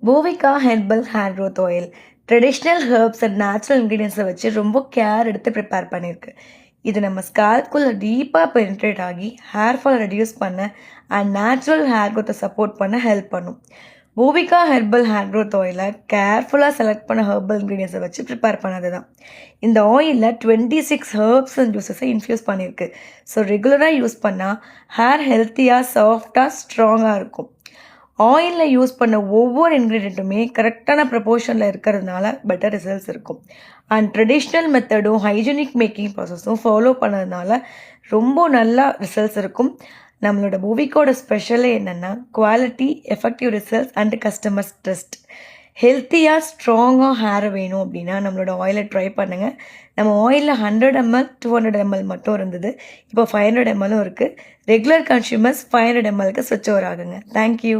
Poorvika herbal hair growth oil traditional herbs and natural இன்க்ரீடியன்ஸை வச்சு ரொம்ப கேர் எடுத்து ப்ரிப்பேர் பண்ணியிருக்கு. இது நம்ம ஸ்கால்ப்குள்ளே டீப்பாக பெனிட்ரேட் ஆகி ஹேர் ஃபால் ரெடியூஸ் பண்ண அண்ட் நேச்சுரல் ஹேர் க்ரோத்தை சப்போர்ட் பண்ண ஹெல்ப் பண்ணும். பூவிகா ஹெர்பல் ஹேர் க்ரோத் ஆயிலை கேர்ஃபுல்லாக செலக்ட் பண்ண ஹெர்பல் இன்க்ரீடியன்ஸை வச்சு ப்ரிப்பேர் பண்ணது தான். இந்த ஆயிலில் 26 ஹெர்ப்ஸ் அண்ட் ஜூஸஸை இன்ஃப்யூஸ் பண்ணியிருக்கு. ஸோ ரெகுலராக யூஸ் பண்ணால் ஹேர் ஹெல்த்தியாக சாஃப்டாக ஸ்ட்ராங்காக இருக்கும். ஆயிலில் யூஸ் பண்ண ஒவ்வொரு இன்க்ரீடியண்ட்டுமே கரெக்டான ப்ரப்போர்ஷனில் இருக்கிறதுனால பெட்டர் ரிசல்ட்ஸ் இருக்கும். அண்ட் ட்ரெடிஷ்னல் மெத்தடும் ஹைஜீனிக் மேக்கிங் ப்ராசஸும் ஃபாலோ பண்ணதுனால ரொம்ப நல்லா ரிசல்ட்ஸ் இருக்கும். நம்மளோட பூவிகோட ஸ்பெஷலே என்னென்னா quality, effective results and customers trust. ஹெல்த்தியாக ஸ்ட்ராங்காக ஹேர் வேணும் அப்படின்னா நம்மளோட ஆயிலை ட்ரை பண்ணுங்கள். நம்ம ஆயிலில் 100 ml 200 ml மட்டும் இருந்தது. இப்போ 500 ml இருக்குது. ரெகுலர் கன்சியூமர்ஸ் 500 mlக்கு ஸ்விட்ச் ஓவர் ஆகுங்க. தேங்க்யூ.